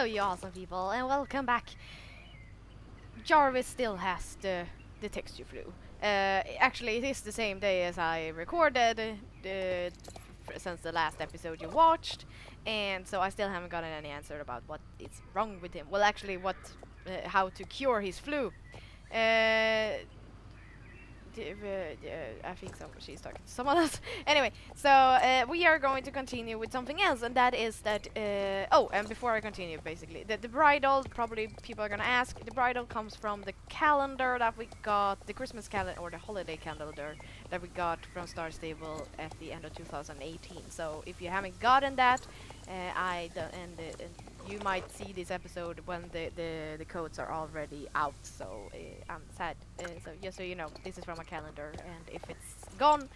you awesome people, and welcome back. Jarvis still has the texture flu. Actually, it is the same day as I recorded since the last episode you watched, and so I still haven't gotten any answer about what is wrong with him. Well, actually, how to cure his flu. I think she's talking to someone else. Anyway, so we are going to continue with something else, and that is that. Oh, and before I continue, basically, the bridal. Probably people are gonna ask. The bridal comes from the calendar that we got, the Christmas calendar or the holiday calendar that we got from Star Stable at the end of 2018. So if you haven't gotten that, and you might see this episode when the codes are already out, so I'm sad. So just so you know, this is from a calendar, and if it's gone,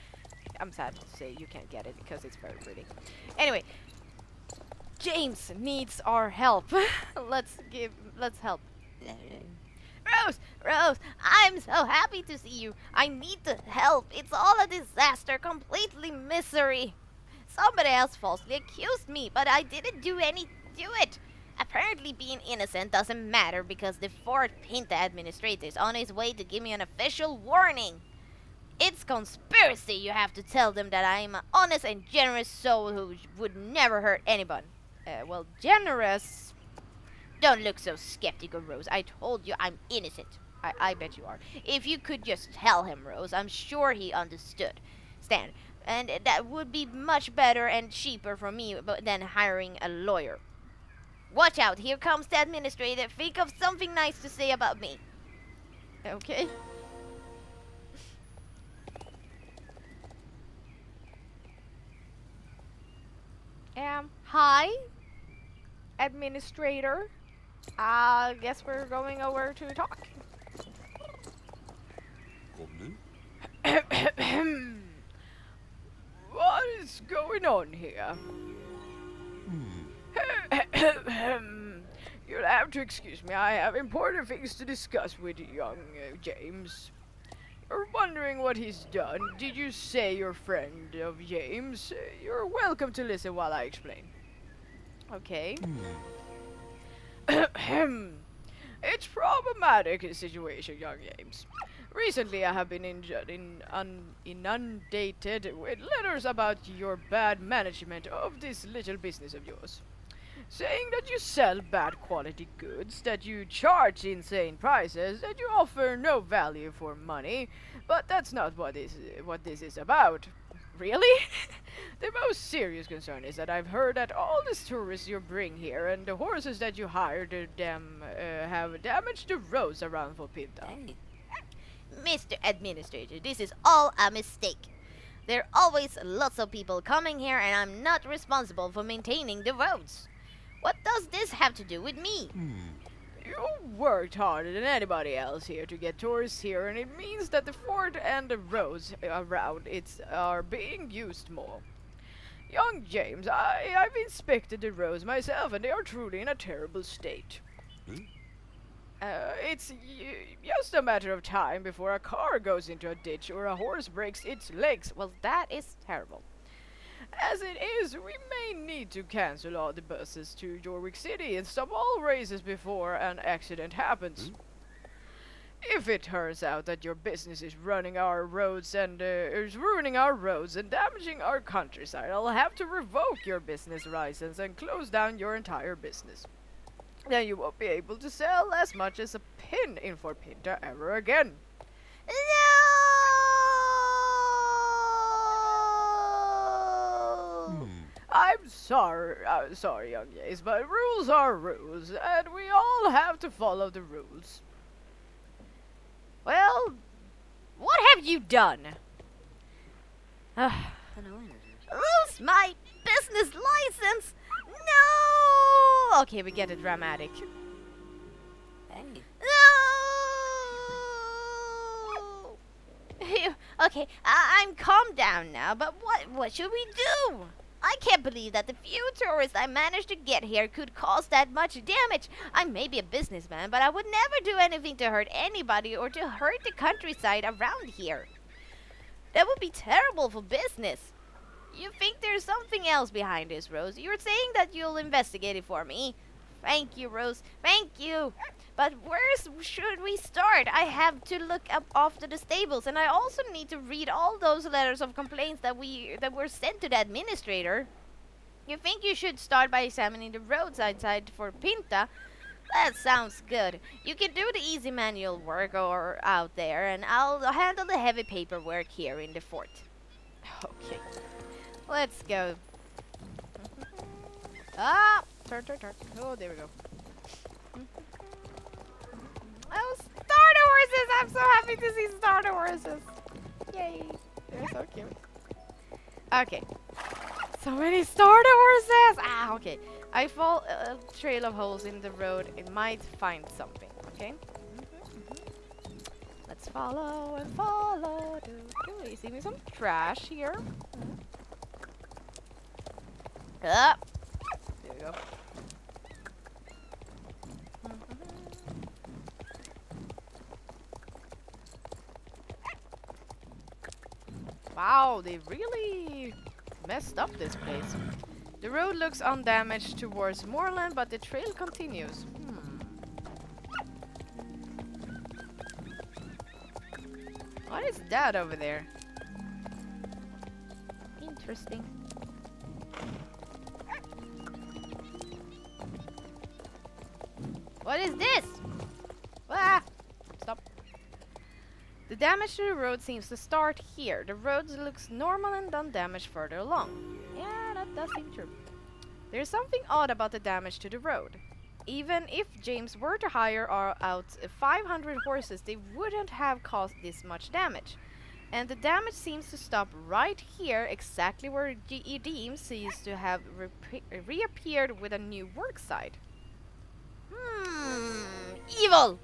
I'm sad to say you can't get it because it's very pretty. Anyway, James needs our help. Let's help. Rose, I'm so happy to see you. I need the help. It's all a disaster, completely misery. Somebody else falsely accused me, but I didn't do it. Apparently being innocent doesn't matter because the Fort Pinta administrator is on his way to give me an official warning. It's conspiracy. You have to tell them that I am an honest and generous soul who would never hurt anyone. Well, generous? Don't look so skeptical, Rose. I told you I'm innocent. I bet you are. If you could just tell him, Rose, I'm sure he understood. Stan, and that would be much better and cheaper for me than hiring a lawyer. Watch out, here comes the administrator. Think of something nice to say about me. Okay. Hi, administrator. Guess we're going over to talk. What is going on here? You'll have to excuse me. I have important things to discuss with young James. You're wondering what he's done. Did you say you're friend of James? You're welcome to listen while I explain. Okay. It's problematic situation, young James. Recently I have been inundated with letters about your bad management of this little business of yours. Saying that you sell bad quality goods, that you charge insane prices, that you offer no value for money, but that's not what this is about. Really? The most serious concern is that I've heard that all these tourists you bring here and the horses that you hire to them have damaged the roads around Fort Pinta. Hey. Mr. Administrator, this is all a mistake. There are always lots of people coming here and I'm not responsible for maintaining the roads. What does this have to do with me? You worked harder than anybody else here to get tourists here, and it means that the fort and the roads around it are being used more. Young James, I've inspected the roads myself, and they are truly in a terrible state. It's just a matter of time before a car goes into a ditch or a horse breaks its legs. Well, that is terrible. As it is, we may need to cancel all the buses to Jorvik City and stop all races before an accident happens. If it turns out that your business is running our roads and is ruining our roads and damaging our countryside, I'll have to revoke your business license and close down your entire business. Then you won't be able to sell as much as a pin in Fort Pinta ever again. No! I'm sorry, young Jays, but rules are rules, and we all have to follow the rules. Well, what have you done? Lose my business license? No! Okay, we get it dramatic. Hey. No! Okay, I'm calmed down now, but what should we do? I can't believe that the few tourists I managed to get here could cause that much damage. I may be a businessman, but I would never do anything to hurt anybody or to hurt the countryside around here. That would be terrible for business. You think there's something else behind this, Rose? You're saying that you'll investigate it for me. Thank you, Rose. Thank you. But should we start? I have to look up after the stables, and I also need to read all those letters of complaints that were sent to the administrator. You think you should start by examining the roads outside Fort Pinta? That sounds good. You can do the easy manual work or out there, and I'll handle the heavy paperwork here in the fort. Okay, let's go. Ah, turn. Oh, there we go. Oh, starter horses! I'm so happy to see starter horses. Yay, they're so cute. Okay, so many starter horses. Ah, okay. I follow a trail of holes in the road. It might find something. Okay. Let's follow and follow. You see me some trash here? Up. There we go. Wow, they really messed up this place. The road looks undamaged towards moorland, but the trail continues. What is that over there? Interesting. What is this? Ah! Stop. The damage to the road seems to start here. The road looks normal and undamaged further along. Yeah, that does seem true. There's something odd about the damage to the road. Even if James were to hire out 500 horses, they wouldn't have caused this much damage. And the damage seems to stop right here, exactly where GED seems to have reappeared with a new work site. Evil!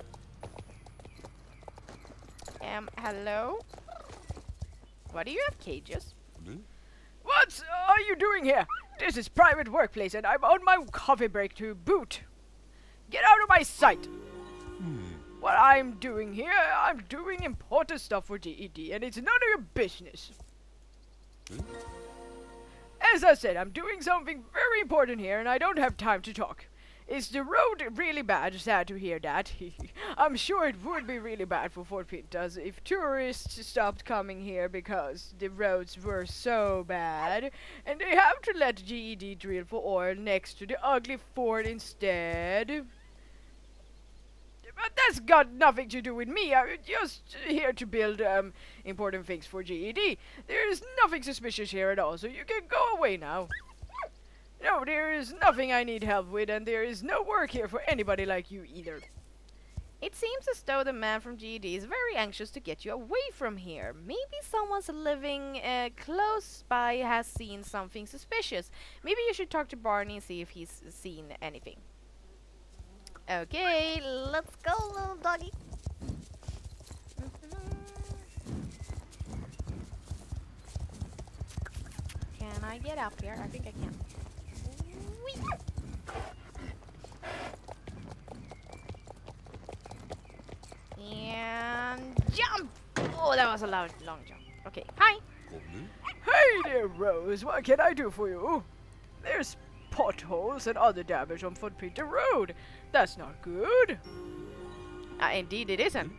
Hello? Why do you have cages? What are you doing here? This is private workplace and I'm on my coffee break to boot. Get out of my sight! What I'm doing here, I'm doing important stuff for GED and it's none of your business. As I said, I'm doing something very important here and I don't have time to talk. Is the road really bad? Sad to hear that. I'm sure it would be really bad for Fort Pinta if tourists stopped coming here because the roads were so bad and they have to let GED drill for oil next to the ugly fort instead. But that's got nothing to do with me. I'm just here to build important things for GED. There is nothing suspicious here at all, so you can go away now. No, there is nothing I need help with, and there is no work here for anybody like you either. It seems as though the man from GED is very anxious to get you away from here. Maybe someone's living close by has seen something suspicious. Maybe you should talk to Barney and see if he's seen anything. Okay, let's go, little doggy. Can I get up here? I think I can. Whee! And jump! Oh, that was a long jump. Okay, hi. Hey there, Rose. What can I do for you? There's potholes and other damage on Fort Pinta Road. That's not good. Indeed it isn't.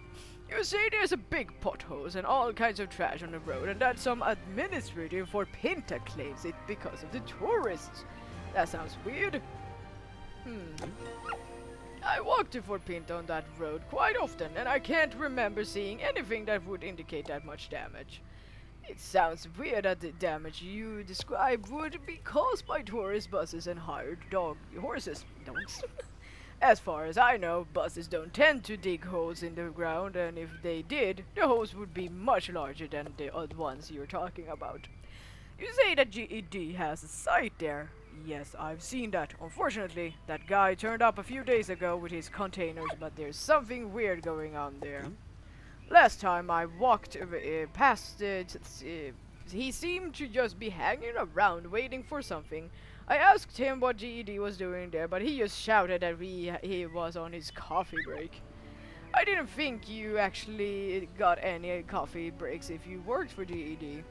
You say there's a big potholes and all kinds of trash on the road and that some administrator in Fort Pinta claims it because of the tourists. That sounds weird. I walk to Fort Pinta on that road quite often and I can't remember seeing anything that would indicate that much damage. It sounds weird that the damage you describe would be caused by tourist buses and hired horses. Donks. As far as I know, buses don't tend to dig holes in the ground, and if they did, the holes would be much larger than the odd ones you're talking about. You say that GED has a site there. Yes, I've seen that. Unfortunately, that guy turned up a few days ago with his containers, but there's something weird going on there. Last time I walked past he seemed to just be hanging around waiting for something. I asked him what GED was doing there, but he just shouted that he was on his coffee break. I didn't think you actually got any coffee breaks if you worked for GED.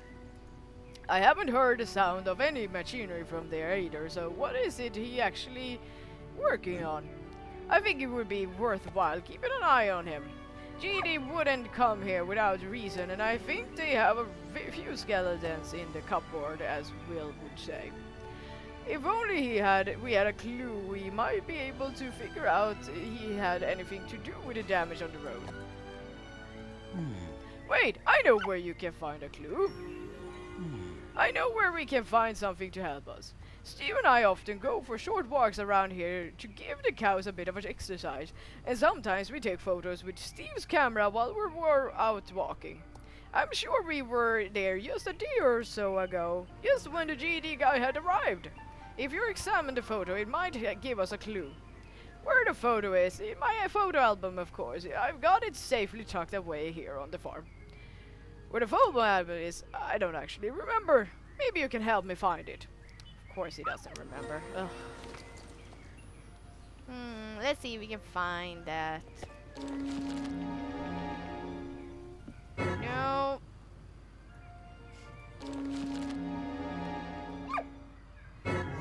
I haven't heard the sound of any machinery from there either, so what is it he actually working on. I think it would be worthwhile keeping an eye on him. GD wouldn't come here without reason, and I think they have a few skeletons in the cupboard, as Will would say. If only we had a clue, we might be able to figure out he had anything to do with the damage on the road. Wait, I know where you can find a clue. I know where we can find something to help us. Steve and I often go for short walks around here to give the cows a bit of an exercise, and sometimes we take photos with Steve's camera while we're out walking. I'm sure we were there just a day or so ago, just when the GD guy had arrived. If you examine the photo, it might give us a clue. Where the photo is, in my photo album of course, I've got it safely tucked away here on the farm. Where the photo album is, I don't actually remember. Maybe you can help me find it. Of course he doesn't remember. Ugh. Let's see if we can find that. No.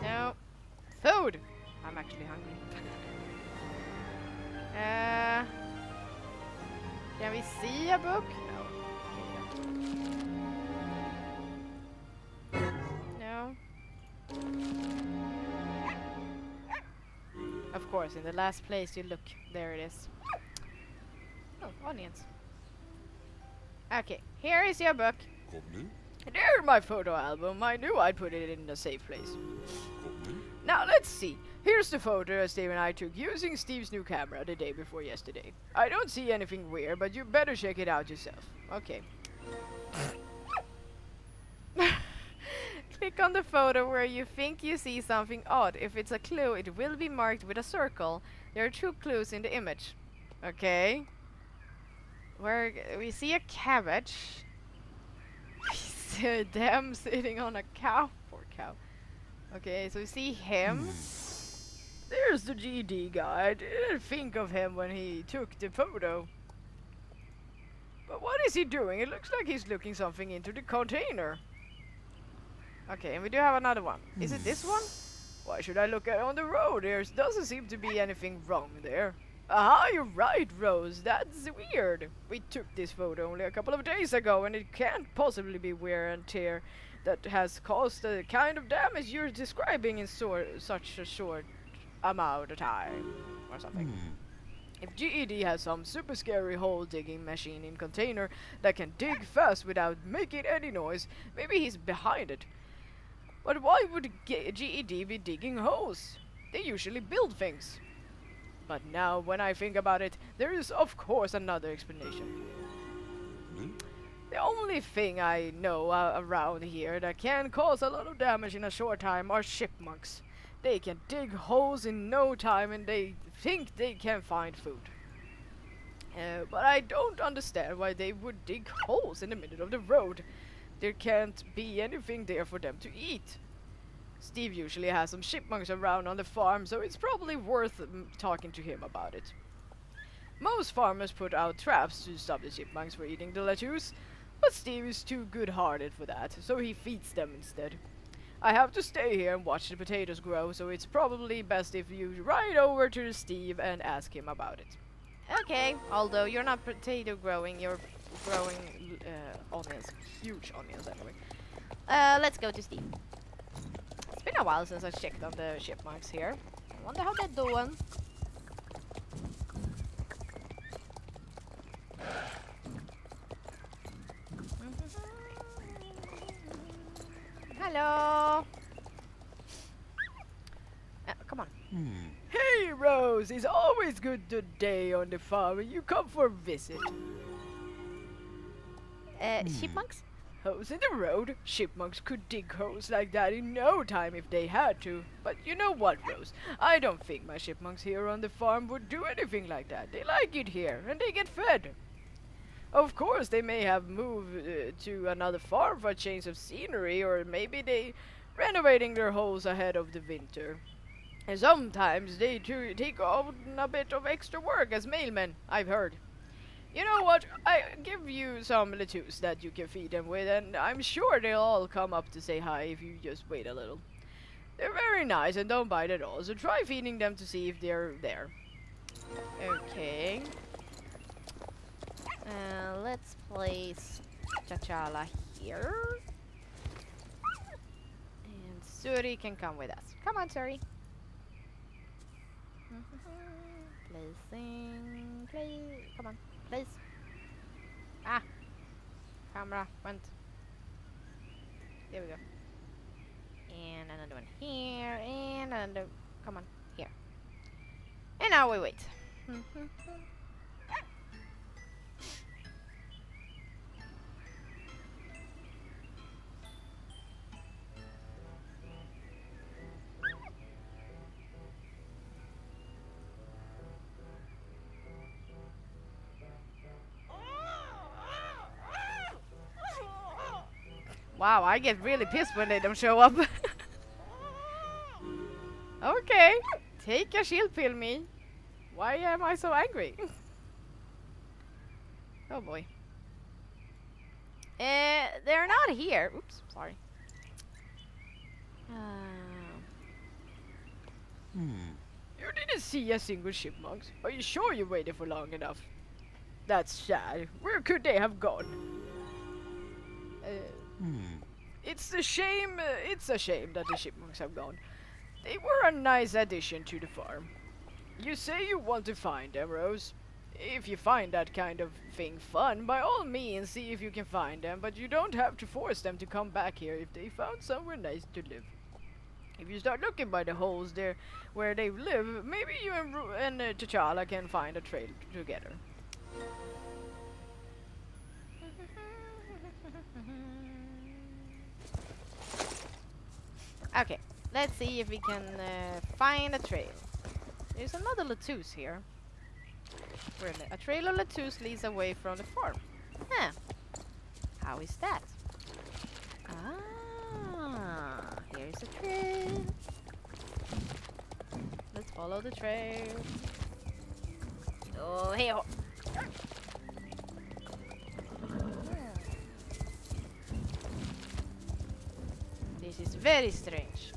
No. Food! I'm actually hungry. Can we see a book? No. Of course, in the last place you look, there it is. Oh, onions. Okay, here is your book. There's my photo album. I knew I'd put it in a safe place. Now let's see. Here's the photo Steve and I took using Steve's new camera the day before yesterday. I don't see anything weird, but you better check it out yourself. Okay. Click on the photo where you think you see something odd. If it's a clue, it will be marked with a circle. There are 2 clues in the image. Okay. Where we see a cabbage. We see them sitting on a cow. Poor cow. Okay, so we see him. There's the GD guy. I didn't think of him when he took the photo. But what is he doing? It looks like he's looking something into the container. Okay, and we do have another one. Is it this one? Why should I look at on the road? There doesn't seem to be anything wrong there. Aha, you're right, Rose. That's weird. We took this photo only a couple of days ago, and it can't possibly be wear and tear that has caused the kind of damage you're describing in such a short amount of time, or something. If GED has some super scary hole digging machine in container that can dig fast without making any noise, maybe he's behind it. But why would GED be digging holes? They usually build things. But now, when I think about it, there is of course another explanation. The only thing I know around here that can cause a lot of damage in a short time are chipmunks. They can dig holes in no time and they think they can find food. But I don't understand why they would dig holes in the middle of the road. There can't be anything there for them to eat. Steve usually has some chipmunks around on the farm, so it's probably worth talking to him about it. Most farmers put out traps to stop the chipmunks from eating the lettuce, but Steve is too good-hearted for that, so he feeds them instead. I have to stay here and watch the potatoes grow, so it's probably best if you ride over to Steve and ask him about it. Okay, although you're not potato growing, you're growing onions. Huge onions anyway. Let's go to Steve. It's been a while since I checked on the chipmunks here. I wonder how they're doing. Hello. Come on. Hey, Rose! It's always good today on the farm when you come for a visit. Chipmunks? Holes in the road? Chipmunks could dig holes like that in no time if they had to. But you know what, Rose? I don't think my chipmunks here on the farm would do anything like that. They like it here, and they get fed. Of course, they may have moved to another farm for a change of scenery, or maybe they renovating their holes ahead of the winter. And sometimes they take on a bit of extra work as mailmen, I've heard. You know what? I give you some lettuce that you can feed them with, and I'm sure they'll all come up to say hi if you just wait a little. They're very nice and don't bite at all, so try feeding them to see if they're there. Okay. Let's place Chachala here. And Suri can come with us. Come on, Suri. Placing. Play. Come on. Place. Ah. Camera went. There we go. And another one here. And another. Come on. Here. And now we wait. Wow, I get really pissed when they don't show up. Okay, take a shield pill, me. Why am I so angry? Oh boy. They're not here. Oops, sorry. You didn't see a single chipmunk. Are you sure you waited for long enough? That's sad. Where could they have gone? It's a shame that the chipmunks have gone. They were a nice addition to the farm. You say you want to find them, Rose. If you find that kind of thing fun, by all means see if you can find them, but you don't have to force them to come back here if they found somewhere nice to live. If you start looking by the holes there where they live, maybe you and T'Challa can find a trail together. Okay, let's see if we can find a trail. There's another Latus here. A trail of Latus leads away from the farm. Huh. How is that? Ah, here's a trail. Let's follow the trail. Oh, hey. This is very strange,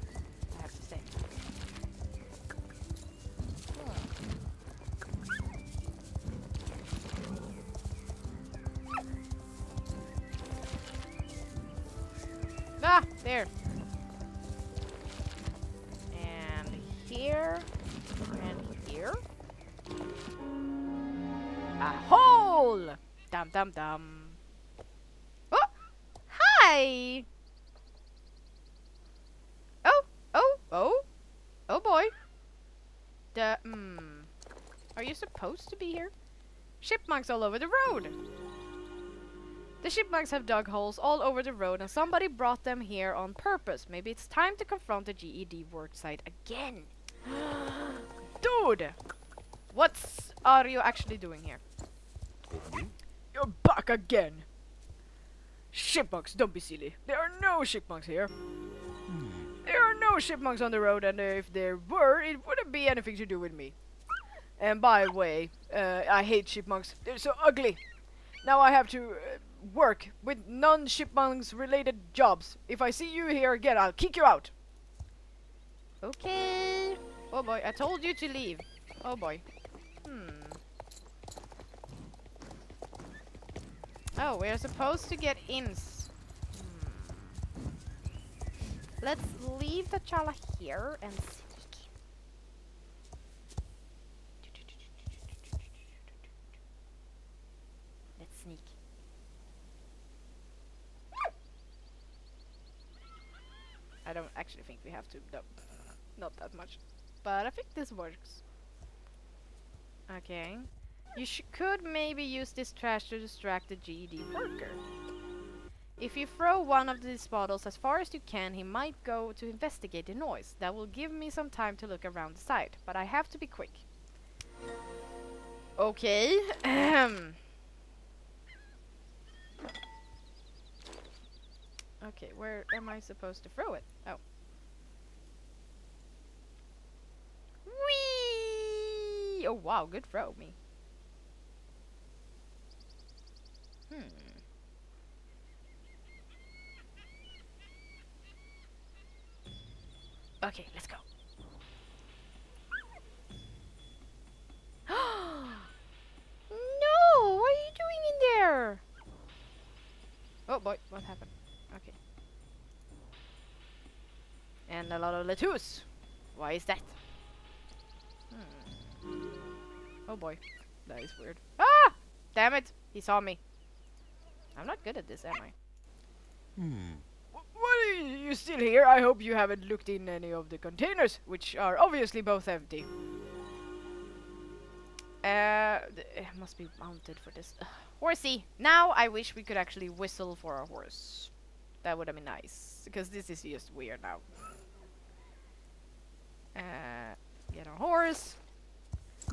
I have to say. Ah, there. And here. And here. A hole! Dum dum dum. Oh! Hi! Oh boy. Are you supposed to be here? Chipmunks all over the road! The chipmunks have dug holes all over the road and somebody brought them here on purpose. Maybe it's time to confront the GED worksite again. Dude! What are you actually doing here? You're back again! Chipmunks, don't be silly. There are no chipmunks here. There are no chipmunks on the road, and if there were, it wouldn't be anything to do with me. And by the way, I hate chipmunks. They're so ugly. Now I have to work with non-chipmunks related jobs. If I see you here again, I'll kick you out. Okay. Oh boy, I told you to leave. Oh boy. Oh, we're supposed to get in. Let's leave the T'Challa here and sneak. Let's sneak. I don't actually think we have to, no. Not that much. But I think this works. Okay. You could maybe use this trash to distract the GED worker. If you throw one of these bottles as far as you can, he might go to investigate the noise. That will give me some time to look around the site, but I have to be quick. Okay. Okay, where am I supposed to throw it? Oh. Whee! Oh wow, good throw, me. Okay, let's go. No! What are you doing in there? Oh boy, what happened? Okay. And a lot of lettuce. Why is that? Oh boy, that is weird. Ah! Damn it! He saw me. I'm not good at this, am I? What are you still here? I hope you haven't looked in any of the containers, which are obviously both empty. It must be mounted for this. Horsey! Now I wish we could actually whistle for a horse. That would have been nice, because this is just weird now. Get a horse.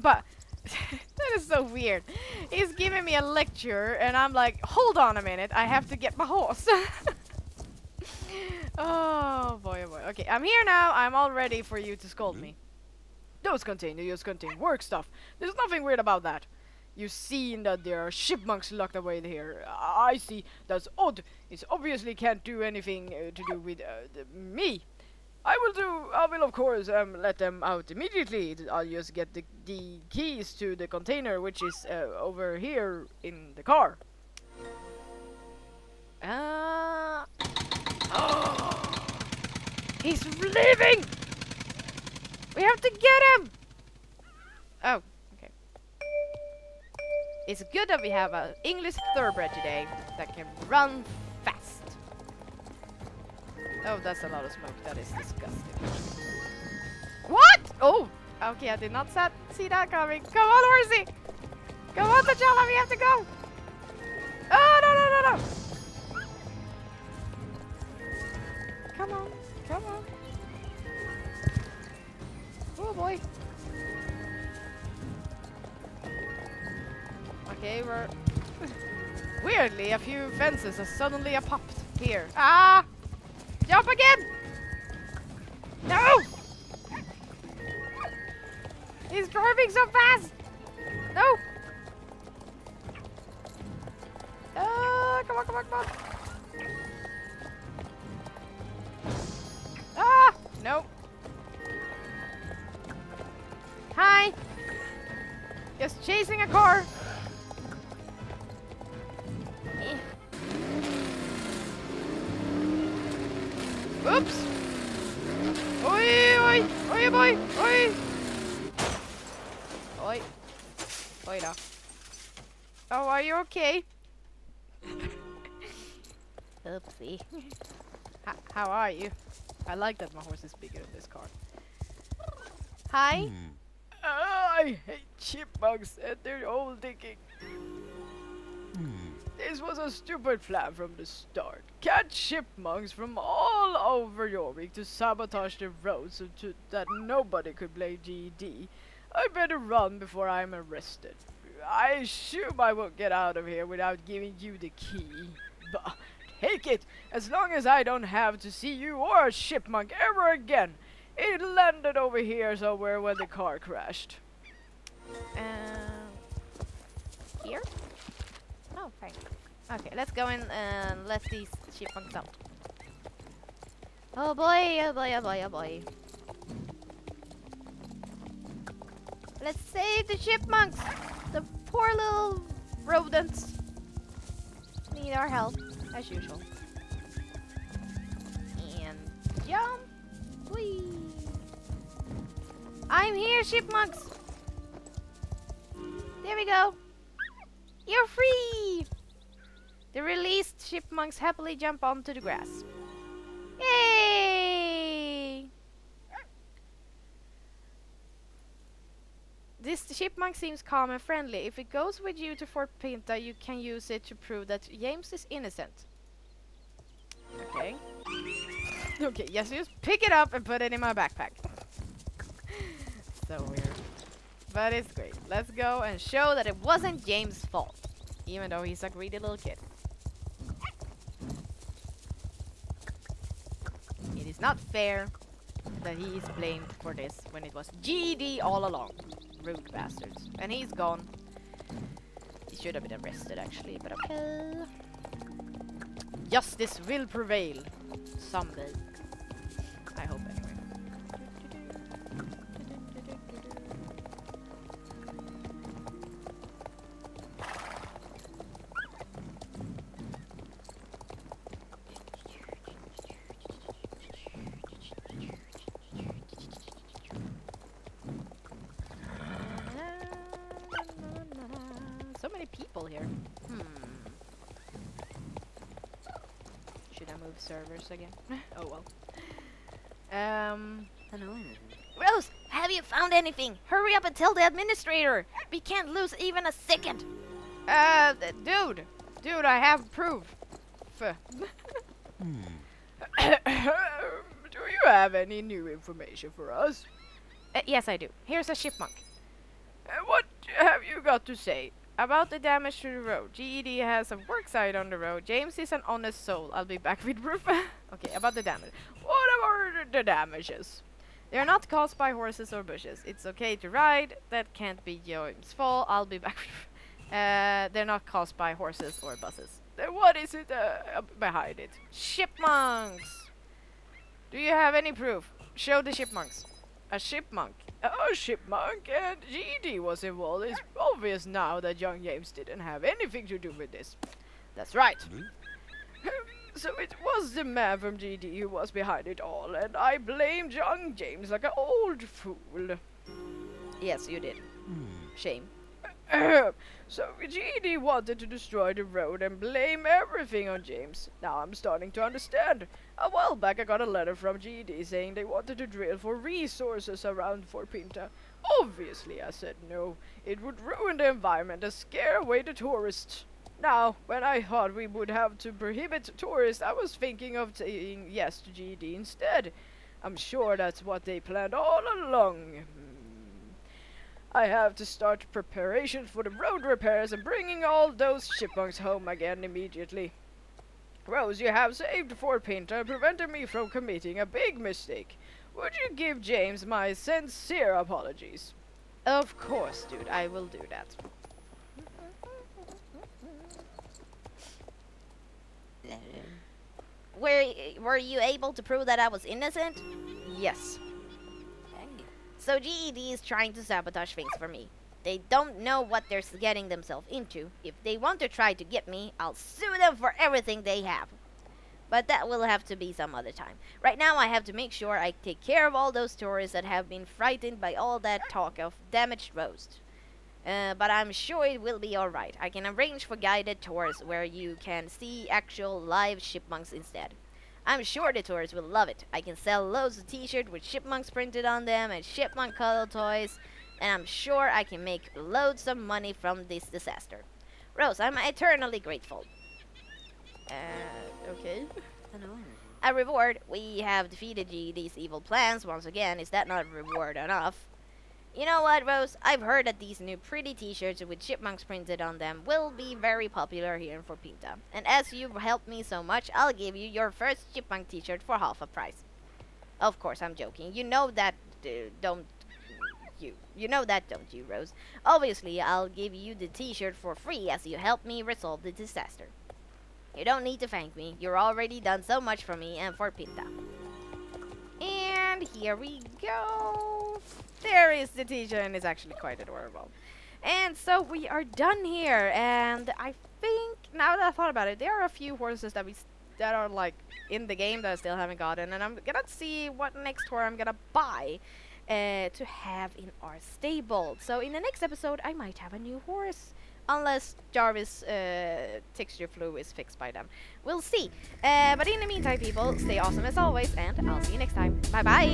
But that is so weird. He's giving me a lecture, and I'm like, hold on a minute, I have to get my horse. Oh boy, oh boy. Okay, I'm here now. I'm all ready for you to scold me. Those containers contain work stuff. There's nothing weird about that. You've seen that there are chipmunks locked away here. I see. That's odd. It obviously can't do anything to do with me. I will of course let them out immediately. I'll just get the keys to the container, which is over here in the car. He's leaving! We have to get him! Oh, okay. It's good that we have an English thoroughbred today that can run fast. Oh, that's a lot of smoke. That is disgusting. What? Oh! Okay, I did not see that coming. Come on, horsey! Come on, T'Challa, we have to go! Oh, no, no, no, no! Come on, come on. Oh boy. Okay, we're... Weirdly, a few fences have suddenly popped here. Ah! Jump again! No! He's driving so fast! No! Come on, come on, come on! Ah! No. Hi! Just chasing a car. Oops! Oi, oi! Oi, boy! Oi! Oi. Oi da. Oh, are you okay? Oopsie. How are you? I like that my horse is bigger in this car. Hi? I hate chipmunks and their old digging. This was a stupid plan from the start. Catch chipmunks from all over Jorvik to sabotage the roads so that nobody could blame GD. I better run before I'm arrested. I assume I won't get out of here without giving you the key. But take it, as long as I don't have to see you or a chipmunk ever again. It landed over here somewhere when the car crashed. Here? Oh, thanks. Okay, let's go in and let these chipmunks out. Oh boy, oh boy, oh boy, oh boy. Let's save the chipmunks! The poor little rodents need our help, as usual. And jump! Whee! I'm here, chipmunks! There we go! You're free! The released chipmunks happily jump onto the grass. Yay! This chipmunk seems calm and friendly. If it goes with you to Fort Pinta, you can use it to prove that James is innocent. Okay. Okay, yes, just pick it up and put it in my backpack. So weird. But it's great. Let's go and show that it wasn't James' fault. Even though he's a greedy little kid. It is not fair that he is blamed for this when it was GD all along. Rude bastards. And he's gone. He should have been arrested actually, but okay. Justice will prevail. Someday. I hope anyway. people here. Hmm. Should I move servers again? Oh well. Annoying. Rose, have you found anything? Hurry up and tell the administrator. We can't lose even a second. Dude, I have proof. Do you have any new information for us? Yes, I do. Here's a chipmunk. What have you got to say? About the damage to the road. GED has a work site on the road. James is an honest soul. I'll be back with proof. Okay, about the damage. What are the damages? They're not caused by horses or bushes. It's okay to ride. That can't be James' fault. I'll be back with proof. They're not caused by horses or buses. Then what is it behind it? Chipmunks! Do you have any proof? Show the chipmunks. A chipmunk. A chipmunk and GED was involved. It's obvious now that young James didn't have anything to do with this. That's right. So it was the man from GD who was behind it all, and I blamed young James like an old fool. Yes, you did. Shame. So GD wanted to destroy the road and blame everything on James. Now I'm starting to understand. A while back I got a letter from GD saying they wanted to drill for resources around Fort Pinta. Obviously I said no. It would ruin the environment and scare away the tourists. Now, when I thought we would have to prohibit tourists, I was thinking of saying yes to GD instead. I'm sure that's what they planned all along. I have to start preparations for the road repairs and bringing all those chipmunks home again immediately. Rose, you have saved Fort Pinta and prevented me from committing a big mistake. Would you give James my sincere apologies? Of course, dude. I will do that. Were you able to prove that I was innocent? Yes. Hey. So GED is trying to sabotage things for me. They don't know what they're getting themselves into. If they want to try to get me, I'll sue them for everything they have. But that will have to be some other time. Right now I have to make sure I take care of all those tourists that have been frightened by all that talk of damaged roads. But I'm sure it will be alright. I can arrange for guided tours where you can see actual live chipmunks instead. I'm sure the tourists will love it. I can sell loads of t-shirts with chipmunks printed on them and chipmunk cuddle toys. And I'm sure I can make loads of money from this disaster. Rose, I'm eternally grateful. Okay. Annoying. A reward. We have defeated GED's evil plans once again. Is that not reward enough? You know what, Rose? I've heard that these new pretty t-shirts with chipmunks printed on them will be very popular here in Fort Pinta. And as you've helped me so much, I'll give you your first chipmunk t-shirt for half a price. Of course, I'm joking. You know that, don't you? You know that, don't you, Rose? Obviously, I'll give you the t-shirt for free as you helped me resolve the disaster. You don't need to thank me. You're already done so much for me and for Pinta. And here we go. There is the t-shirt, and it's actually quite adorable. And so we are done here, and I think, now that I thought about it, there are a few horses that are like in the game that I still haven't gotten, and I'm gonna see what next horse I'm gonna buy to have in our stable. So in the next episode, I might have a new horse. Unless Jarvis' texture flu is fixed by then. We'll see. But in the meantime, people, stay awesome as always, and I'll see you next time. Bye-bye!